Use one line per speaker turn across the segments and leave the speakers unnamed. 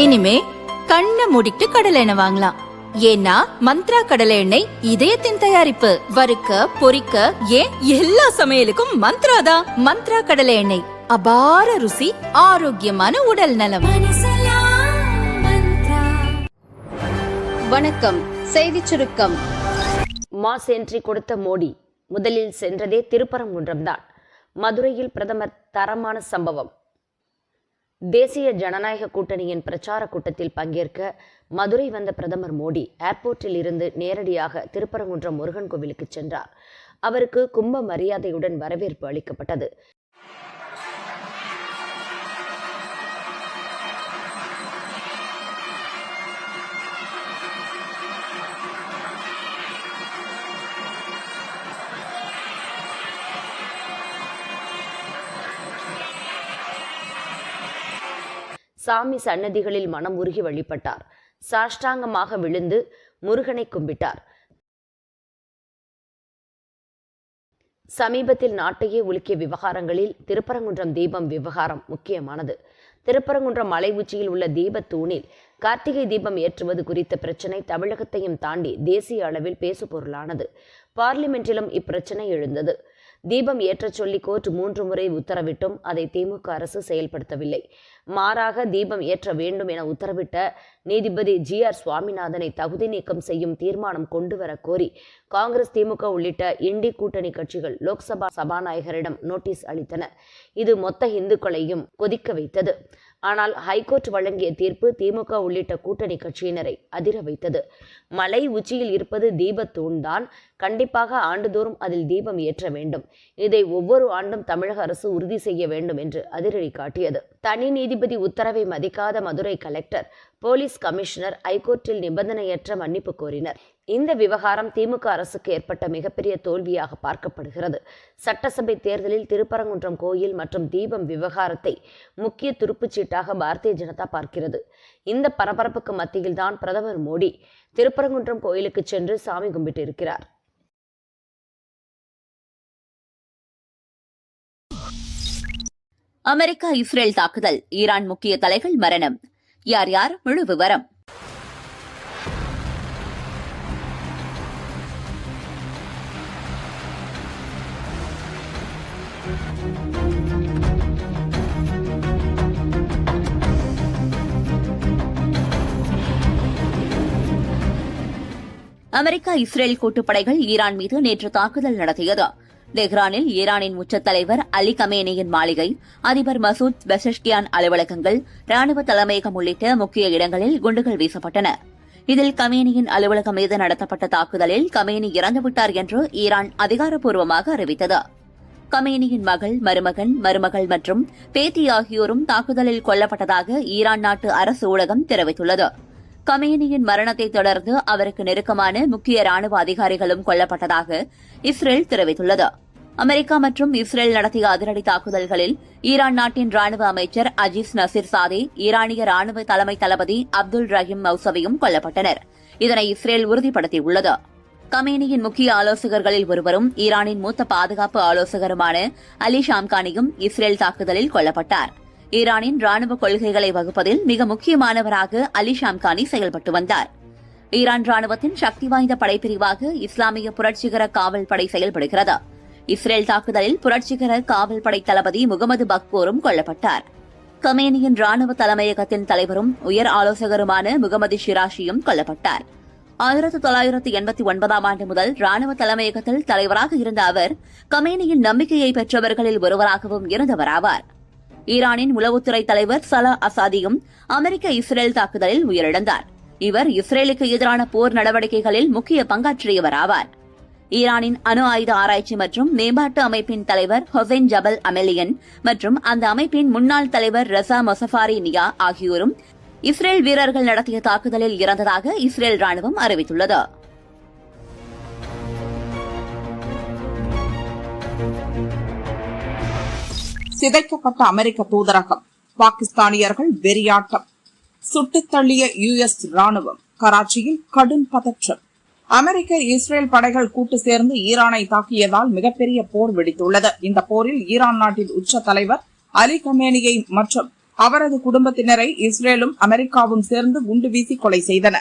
இனிமே கண்ணை மூடிட்டு கடலை எண்ணெய் வாங்கலாம். ஏன்னா மந்த்ரா கடலை எண்ணெய் இதயத்தின் தயாரிப்பு. வறுக்க பொரிக்க ஏன் எல்லா சமையலுக்கும் மந்த்ரா தான். மந்த்ரா கடலை எண்ணெய், அபார ருசி, ஆரோக்கியமான உடல் நலம்.
வணக்கம். செய்தி சுருக்கம். மாஸ் என்ட்ரி கொடுத்த மோடி முதலில் சென்றதே திருப்பரங்குன்றம்தான். மதுரையில் பிரதமர் தரமான சம்பவம். தேசிய ஜனநாயக கூட்டணியின் பிரச்சார கூட்டத்தில் பங்கேற்க மதுரை வந்த பிரதமர் மோடி ஏர்போர்ட்டில் இருந்து நேரடியாக திருப்பரங்குன்றம் முருகன் கோவிலுக்கு சென்றார். அவருக்கு கும்ப மரியாதையுடன் வரவேற்பு அளிக்கப்பட்டது. சாமி சன்னதிகளில் மனம் உருகி வழிபட்டார். சாஷ்டாங்கமாக விழுந்து முருகனை கும்பிட்டார். சமீபத்தில் நாட்டையே உலுக்கிய விவகாரங்களில் திருப்பரங்குன்றம் தீபம் விவகாரம் முக்கியமானது. திருப்பரங்குன்றம் மலை உச்சியில் உள்ள தீப தூணில் கார்த்திகை தீபம் ஏற்றுவது குறித்த பிரச்சினை தமிழகத்தையும் தாண்டி தேசிய அளவில் பேசுபொருளானது. பார்லிமென்றிலும் இப்பிரச்சனை எழுந்தது. தீபம் ஏற்றச் சொல்லி கோர்ட் 3 முறை உத்தரவிட்டும் அதை திமுக அரசு செயல்படுத்தவில்லை. மாறாக தீபம் ஏற்ற வேண்டும் என உத்தரவிட்ட நீதிபதி GR சுவாமிநாதனை தகுதி நீக்கம் செய்யும் தீர்மானம் கொண்டுவர கோரி காங்கிரஸ், திமுக உள்ளிட்ட இண்டி கூட்டணி கட்சிகள் லோக்சபா சபாநாயகரிடம் நோட்டீஸ் அளித்தன. இது மொத்த இந்துக்களையும் கொதிக்க வைத்தது. ஆனால் ஹைகோர்ட் வழங்கிய தீர்ப்பு திமுக உள்ளிட்ட கூட்டணி கட்சியினரை அதிர வைத்தது. மலை உச்சியில் இருப்பது தீபத்தூண் தான். கண்டிப்பாக ஆண்டுதோறும் அதில் தீபம் ஏற்ற வேண்டும். இதை ஒவ்வொரு ஆண்டும் தமிழக அரசு உறுதி செய்ய வேண்டும் என்று அதிரடி காட்டியது. தனி நீதிபதி உத்தரவை மதிக்காத மதுரை கலெக்டர், போலீஸ் கமிஷனர் ஐகோர்ட்டில் நிபந்தனையற்ற மன்னிப்பு கோரினர். இந்த விவகாரம் திமுக அரசுக்கு ஏற்பட்ட மிகப்பெரிய தோல்வியாக பார்க்கப்படுகிறது. சட்டசபை தேர்தலில் திருப்பரங்குன்றம் கோயில் மற்றும் தீபம் விவகாரத்தை முக்கிய துருப்புச்சீட்டாக பாரதிய ஜனதா பார்க்கிறது. இந்த பரபரப்புக்கு மத்தியில் தான் பிரதமர் மோடி திருப்பரங்குன்றம் கோயிலுக்கு சென்று சாமி கும்பிட்டு இருக்கிறார்.
அமெரிக்கா இஸ்ரேல் தாக்குதல், ஈரான் முக்கிய தலைகள் மரணம். யார் யார்? முழு விவரம். அமெரிக்கா இஸ்ரேல் கூட்டுப்படைகள் ஈரான் மீது நேற்று தாக்குதல் நடத்தியது. தெஹ்ரானில் ஈரானின் உச்ச தலைவர் அலி கமேனியின் மாளிகை, அதிபர் மசூத் பெசஷ்கியான் அலுவலகங்கள், ராணுவ தலைமையகம் உள்ளிட்ட முக்கிய இடங்களில் குண்டுகள் வீசப்பட்டன. இதில் கமேனியின் அலுவலகம் மீது நடத்தப்பட்ட தாக்குதலில் கமேனி இறந்துவிட்டார் என்று ஈரான் அதிகாரப்பூர்வமாக அறிவித்தது. கமேனியின் மகள், மருமகள் மற்றும் பேத்தி ஆகியோரும் தாக்குதலில் கொல்லப்பட்டதாக ஈரான் நாட்டு அரசு ஊடகம் தெரிவித்துள்ளது. கமேனியின் மரணத்தை தொடர்ந்து அவருக்கு நெருக்கமான முக்கிய ராணுவ அதிகாரிகளும் கொல்லப்பட்டதாக இஸ்ரேல் தெரிவித்துள்ளது. அமெரிக்கா மற்றும் இஸ்ரேல் நடத்திய அதிரடி தாக்குதல்களில் ஈரான் நாட்டின் ராணுவ அமைச்சர் அஜீஸ் நசீர் சாதே, ஈரானிய ராணுவ தலைமை தளபதி அப்துல் ரஹீம் மௌசவியும் கொல்லப்பட்டனர். இதனை இஸ்ரேல் உறுதிப்படுத்தியுள்ளது. கமேனியின் முக்கிய ஆலோசகர்களில் ஒருவரும் ஈரானின் மூத்த பாதுகாப்பு ஆலோசகருமான அலி ஷாம்கானியும் இஸ்ரேல் தாக்குதலில் கொல்லப்பட்டார். ஈரானின் ராணுவ கொள்கைகளை வகுப்பதில் மிக முக்கியமானவராக அலி ஷாம்கானி செயல்பட்டு வந்தார். ஈரான் ராணுவத்தின் சக்தி வாய்ந்த படைப்பிரிவாக இஸ்லாமிய புரட்சிகர காவல் படை செயல்படுகிறது. இஸ்ரேல் தாக்குதலில் புரட்சிகர காவல் படை தளபதி முகமது பக்போரும் கொல்லப்பட்டார். கமேனியின் ராணுவ தலைமையகத்தின் தலைவரும் உயர் ஆலோசகருமான முகமது ஷிராஷியும் கொல்லப்பட்டார். 1989ஆம் ஆண்டு முதல் ராணுவ தலைமையகத்தில் தலைவராக இருந்த அவர் கமேனியின் நம்பிக்கையை பெற்றவர்களில் ஒருவராகவும் இருந்தவராவார். ஈரானின் உளவுத்துறை தலைவர் சலா அசாதியும் அமெரிக்க இஸ்ரேல் தாக்குதலில் உயிரிழந்தார். இவர் இஸ்ரேலுக்கு எதிரான போர் நடவடிக்கைகளில் முக்கிய பங்காற்றியவர் ஆவார். ஈரானின் அணு ஆயுத ஆராய்ச்சி மற்றும் மேம்பாட்டு அமைப்பின் தலைவர் ஹொசைன் ஜபல் அமெலியன் மற்றும் அந்த அமைப்பின் முன்னாள் தலைவர் ரசா மொசஃபாரி நியா ஆகியோரும் இஸ்ரேல் வீரர்கள் நடத்திய தாக்குதலில் இறந்ததாக இஸ்ரேல் ராணுவம் அறிவித்துள்ளது.
சிதைக்கப்பட்ட அமெரிக்க தூதரகம், பாகிஸ்தானியர்கள் வெறியாட்டம், சுட்டுத் தள்ளிய US ராணுவம், கராச்சியில் கடும் பதற்றம். அமெரிக்க இஸ்ரேல் படைகள் கூட்டு சேர்ந்து ஈரானை தாக்கியதால் மிகப்பெரிய போர் வெடித்துள்ளது. இந்த போரில் ஈரான் நாட்டின் உச்ச தலைவர் அலி கமேனியை மற்றும் அவரது குடும்பத்தினரை இஸ்ரேலும் அமெரிக்காவும் சேர்ந்து குண்டு வீசி கொலை செய்தன.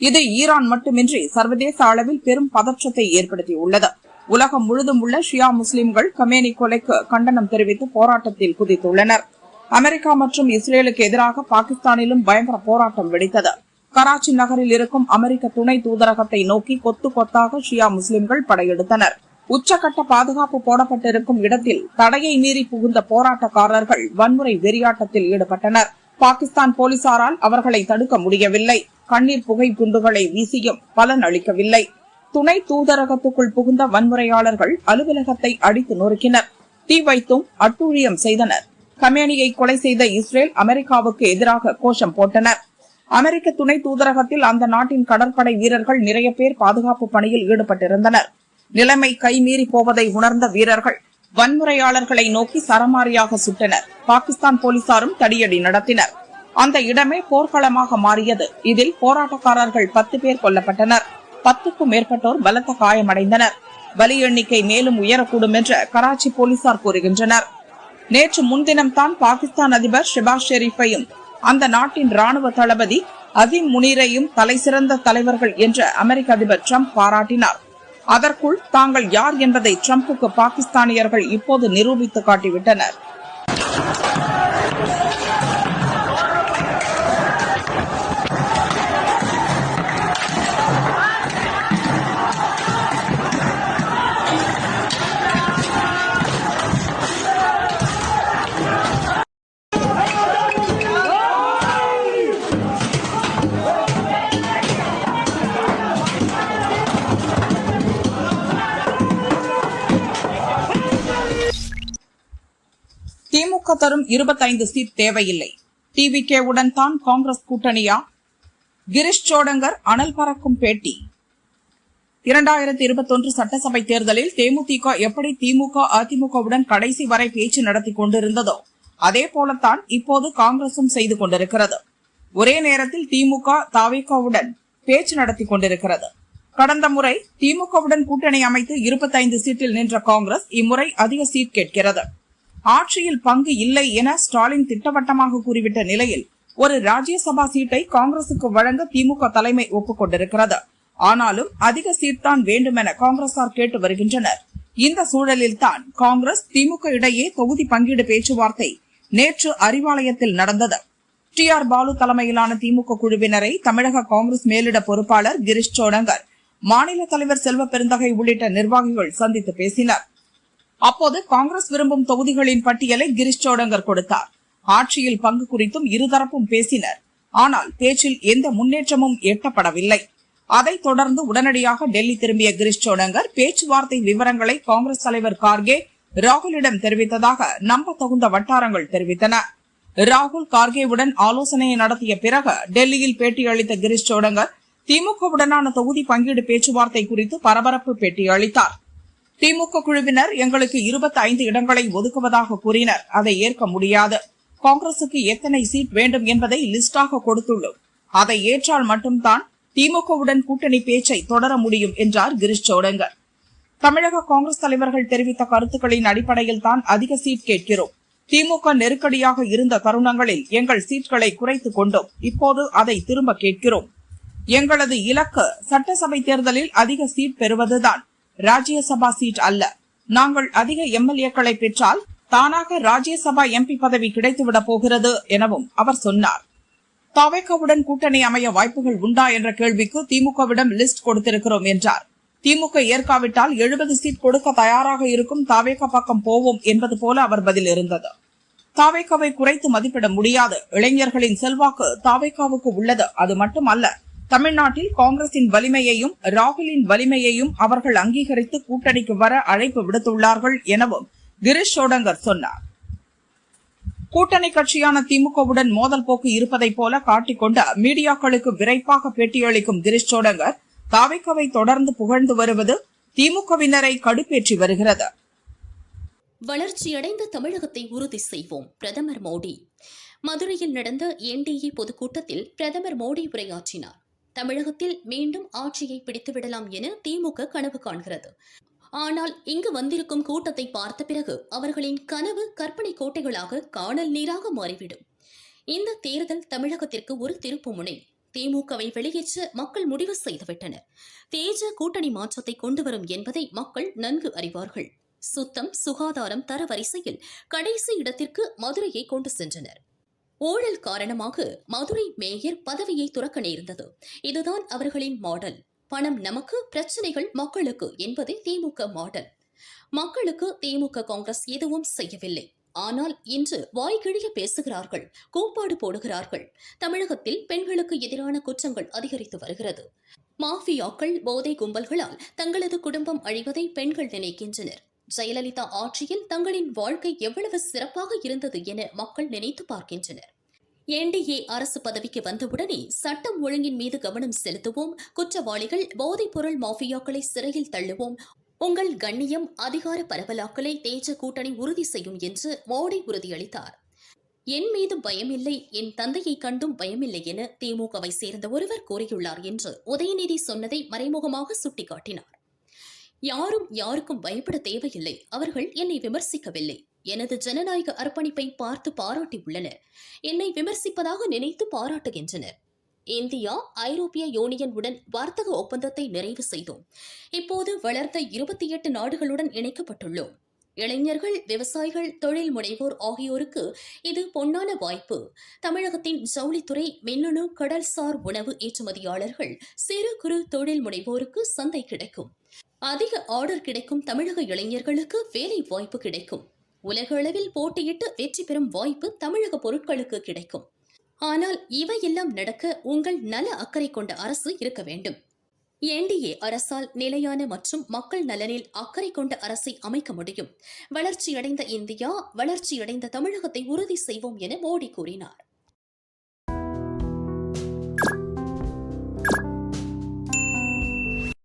இது ஈரான் மட்டுமின்றி சர்வதேச அளவில் பெரும் பதற்றத்தை ஏற்படுத்தியுள்ளது. உலகம் முழுதும் உள்ள ஷியா முஸ்லிம்கள் கமேனி கொலைக்கு கண்டனம் தெரிவித்து போராட்டத்தில் குதித்துள்ளனர். அமெரிக்கா மற்றும் இஸ்ரேலுக்கு எதிராக பாகிஸ்தானிலும் பயங்கர போராட்டம் வெடித்தது. கராச்சி நகரில் இருக்கும் அமெரிக்க துணை தூதரகத்தை நோக்கி கொத்து கொத்தாக ஷியா முஸ்லிம்கள் படையெடுத்தனர். உச்சகட்ட பாதுகாப்பு போடப்பட்டிருக்கும் இடத்தில் தடையை மீறி புகுந்த போராட்டக்காரர்கள் வன்முறை வெறியாட்டத்தில் ஈடுபட்டனர். பாகிஸ்தான் போலீசாரால் அவர்களை தடுக்க முடியவில்லை. கண்ணீர் புகை குண்டுகளை வீசியும் பலன் அளிக்கவில்லை. துணை தூதரகத்துக்குள் புகுந்த வன்முறையாளர்கள் அலுவலகத்தை அடித்து நொறுக்கினர். தீ வைத்தும் அட்டூழியம் செய்தனர். கமேனியை கொலை செய்த இஸ்ரேல் அமெரிக்காவுக்கு எதிராக கோஷம் போட்டனர். அமெரிக்க துணை தூதரகத்தில் அந்த நாட்டின் கடற்படை வீரர்கள் நிறைய பேர் பாதுகாப்பு பணியில் ஈடுபட்டிருந்தனர். நிலைமை கைமீறி போவதை உணர்ந்த வீரர்கள் வன்முறையாளர்களை நோக்கி சரமாரியாக சுட்டனர். பாகிஸ்தான் போலீசாரும் தடியடி நடத்தினர். அந்த இடமே போர்க்களமாக மாறியது. இதில் போராட்டக்காரர்கள் 10 பேர் கொல்லப்பட்டனர். 10க்கும் மேற்பட்டோர் பலத்த காயமடைந்தனர். பலி எண்ணிக்கை மேலும் உயரக்கூடும் என்று கராச்சி போலீசார் கூறுகின்றனர். நேற்று முன்தினம் தான் பாகிஸ்தான் அதிபர் ஷெபாஸ் ஷெரீஃபையும் அந்த நாட்டின் ராணுவ தளபதி அசீம் முனீரையும் தலைசிறந்த தலைவர்கள் என்று அமெரிக்க அதிபர் டிரம்ப் பாராட்டினார். அதற்குள் தாங்கள் யார் என்பதை டிரம்புக்கு பாகிஸ்தானியர்கள் இப்போது நிரூபித்து காட்டிவிட்டனர். திமுக தரும் 25 சீட் தேவையில்லை. டிவிகேவுடன் தான் காங்கிரஸ் கூட்டணியா? கிரிஷ் சோடங்கர் அனல் பறக்கும் பேட்டி. 2021 சட்டசபை தேர்தலில் தேமுதிக எப்படி திமுக அதிமுகவுடன் கடைசி வரை பேச்சு நடத்தி கொண்டிருந்ததோ அதே போலத்தான் இப்போது காங்கிரசும் செய்து கொண்டிருக்கிறது. ஒரே நேரத்தில் திமுக தவிகவுடன் பேச்சு நடத்தி கொண்டிருக்கிறது. கடந்த முறை திமுகவுடன் கூட்டணி அமைத்து 25 சீட்டில் நின்ற காங்கிரஸ் இம்முறை அதிக சீட் கேட்கிறது. ஆட்சியில் பங்கு இல்லை என ஸ்டாலின் திட்டவட்டமாக கூறிவிட்ட நிலையில் ஒரு ராஜ்யசபா சீட்டை காங்கிரசுக்கு வழங்க திமுக தலைமை ஒப்புக்கொண்டிருக்கிறது. ஆனாலும் அதிக சீட் தான் வேண்டும் என காங்கிரசார் கேட்டு வருகின்றனர். இந்த சூழலில் தான் காங்கிரஸ் திமுக இடையே தொகுதி பங்கீடு பேச்சுவார்த்தை நேற்று அறிவாலயத்தில் நடந்தது. TR பாலு தலைமையிலான திமுக குழுவினரை தமிழக காங்கிரஸ் மேலிட பொறுப்பாளர் கிரிஷ் சோடங்கர், மாநில தலைவர் செல்வ பெருந்தகை உள்ளிட்ட நிர்வாகிகள் சந்தித்து பேசினர். அப்போது காங்கிரஸ் விரும்பும் தொகுதிகளின் பட்டியலை கிரிஷ் சோடங்கர் கொடுத்தார். ஆட்சியில் பங்கு குறித்தும் இருதரப்பும் பேசினர். ஆனால் பேச்சில் எந்த முன்னேற்றமும் எட்டப்படவில்லை. அதைத் தொடர்ந்து உடனடியாக டெல்லி திரும்பிய கிரிஷ் சோடங்கர் பேச்சுவார்த்தை விவரங்களை காங்கிரஸ் தலைவர் கார்கே ராகுலிடம் தெரிவித்ததாக நம்ப தகுந்த வட்டாரங்கள் தெரிவித்தன. ராகுல் கார்கேவுடன் ஆலோசனையை நடத்திய பிறகு டெல்லியில் பேட்டியளித்த கிரிஷ் சோடங்கர் திமுகவுடனான தொகுதி பங்கீடு பேச்சுவார்த்தை குறித்து பரபரப்பு பேட்டியளித்தார். திமுக குழுவினர் எங்களுக்கு 25 இடங்களை ஒதுக்குவதாக கூறினர். அதை ஏற்க முடியாது. காங்கிரசுக்கு எத்தனை சீட் வேண்டும் என்பதை லிஸ்டாக கொடுத்துள்ளோம். அதை ஏற்றால் மட்டும்தான் திமுகவுடன் கூட்டணி பேச்சை தொடர முடியும் என்றார் கிரிஷ் சோடங்கர். தமிழக காங்கிரஸ் தலைவர்கள் தெரிவித்த கருத்துக்களின் அடிப்படையில் தான் அதிக சீட் கேட்கிறோம். திமுக நெருக்கடியாக இருந்த தருணங்களில் எங்கள் சீட்களை குறைத்துக் கொண்டோம். இப்போது அதை திரும்ப கேட்கிறோம். எங்களது இலக்கு சட்டசபை தேர்தலில் அதிக சீட் பெறுவதுதான், ராஜ்யசபா சீட் அல்ல. நாங்கள் அதிக எம்எல்ஏக்களை பெற்றால் தானாக ராஜ்யசபா MP பதவி கிடைத்துவிடப் போகிறது எனவும் அவர் சொன்னார். தவிகவுடன் கூட்டணி அமைய வாய்ப்புகள் உண்டா என்ற கேள்விக்கு திமுகவிடம் லிஸ்ட் கொடுத்திருக்கிறோம் என்றார். திமுக ஏற்காவிட்டால் 70 சீட் கொடுக்க தயாராக இருக்கும் தவிக பக்கம் போவோம் என்பது போல அவர் பதில் இருந்தது. தவிகவை குறைத்து மதிப்பிட முடியாது. இளைஞர்களின் செல்வாக்கு தவிகவுக்கு உள்ளது. அது மட்டுமல்ல, தமிழ்நாட்டில் காங்கிரசின் வலிமையையும் ராகுலின் வலிமையையும் அவர்கள் அங்கீகரித்து கூட்டணிக்கு வர அழைப்பு விடுத்துள்ளார்கள் எனவும் கிரிஷ் சோடங்கர் சொன்னார். கூட்டணி கட்சியான திமுகவுடன் மோதல் போக்கு இருப்பதை போல காட்டிக்கொண்ட மீடியாக்களுக்கு விரைப்பாக பேட்டியளிக்கும் கிரிஷ் சோடங்கர் தவிகவை தொடர்ந்து புகழ்ந்து வருவது திமுகவினரை கடுப்பேற்றி வருகிறது.
வளர்ச்சியடைந்த தமிழகத்தை உறுதி செய்வோம், பிரதமர் மோடி. மதுரையில் நடந்த NDA பொதுக்கூட்டத்தில் பிரதமர் மோடி உரையாற்றினார். தமிழகத்தில் மீண்டும் ஆட்சியை பிடித்துவிடலாம் என திமுக கனவு காண்கிறது. ஆனால் இங்கு வந்திருக்கும் கூட்டத்தை பார்த்த பிறகு அவர்களின் கனவு கற்பனை கோட்டைகளாக காணல் நீராக மாறிவிடும். இந்த தேர்தல் தமிழகத்திற்கு ஒரு திருப்புமுனை. திமுகவை வெளியேற்ற மக்கள் முடிவு செய்துவிட்டனர். தேஜ கூட்டணி மாற்றத்தை கொண்டு வரும் என்பதை மக்கள் நன்கு அறிவார்கள். சுத்தம், சுகாதாரம் தர வரிசையில் கடைசி இடத்திற்கு மதுரையை கொண்டு சென்றனர். ஊழல் காரணமாக மதுரை மேயர் பதவியை துறக்க நேர்ந்தது. இதுதான் அவர்களின் மாடல். பணம் நமக்கு, பிரச்சனைகள் மக்களுக்கு என்பதே திமுக மாடல். மக்களுக்கு திமுக, காங்கிரஸ் எதுவும் செய்யவில்லை. ஆனால் இன்று வாய்கிழிய பேசுகிறார்கள், கூப்பாடு போடுகிறார்கள். தமிழகத்தில் பெண்களுக்கு எதிரான குற்றங்கள் அதிகரித்து வருகிறது. மாஃபியாக்கள், போதை கும்பல்களால் தங்களது குடும்பம் அழிவதை பெண்கள் நினைக்கின்றனர். ஜெயலலிதா ஆட்சியில் தங்களின் வாழ்க்கை எவ்வளவு சிறப்பாக இருந்தது என மக்கள் நினைத்து பார்க்கின்றனர். என்டிஏ அரசு பதவிக்கு வந்தவுடனே சட்டம் ஒழுங்கின் மீது கவனம் செலுத்துவோம், குற்றவாளிகள், போதைப் பொருள் மாஃபியாக்களை சிறையில் தள்ளுவோம், உங்கள் கண்ணியம், அதிகார பரவலாக்களை தேஜ கூட்டணி உறுதி செய்யும் என்று மோடி உறுதியளித்தார். என் மீது பயமில்லை, என் தந்தையை கண்டும் பயமில்லை என திமுகவை சேர்ந்த ஒருவர் கூறியுள்ளார் என்று உதயநிதி சொன்னதை மறைமுகமாக சுட்டிக்காட்டினார். யாரும் யாருக்கும் பயப்பட தேவையில்லை. அவர்கள் என்னை விமர்சிக்கவில்லை. எனது ஜனநாயக அர்ப்பணிப்பை பார்த்து பாராட்டியுள்ளனர். என்னை விமர்சிப்பதாக நினைத்து பாராட்டுகின்றனர். இந்தியா ஐரோப்பிய யூனியன் உடன் வர்த்தக ஒப்பந்தத்தை நிறைவு செய்தோம். இப்போது வளர்ந்த 28 நாடுகளுடன் இணைக்கப்பட்டுள்ளோம். இளைஞர்கள், விவசாயிகள், தொழில் முனைவோர் ஆகியோருக்கு இது பொன்னான வாய்ப்பு. தமிழகத்தின் ஜவுளித்துறை, மின்னணு, கடல்சார் உணவு ஏற்றுமதியாளர்கள், சிறு குறு தொழில் முனைவோருக்கு சந்தை கிடைக்கும். அதிக ஆர்டர் கிடைக்கும். தமிழக இளைஞர்களுக்கு வேலை வாய்ப்பு கிடைக்கும். உலக அளவில் போட்டியிட்டு வெற்றி பெறும் வாய்ப்பு தமிழக பொருட்களுக்கு கிடைக்கும். ஆனால் இவையெல்லாம் நடக்க உங்கள் நல அக்கறை கொண்ட அரசு இருக்க வேண்டும். என்டிஏ அரசால் நிலையான மற்றும் மக்கள் நலனில் அக்கறை கொண்ட அரசை அமைக்க முடியும். வளர்ச்சியடைந்த இந்தியா, வளர்ச்சியடைந்த தமிழகத்தை உறுதி செய்வோம் என மோடி கூறினார்.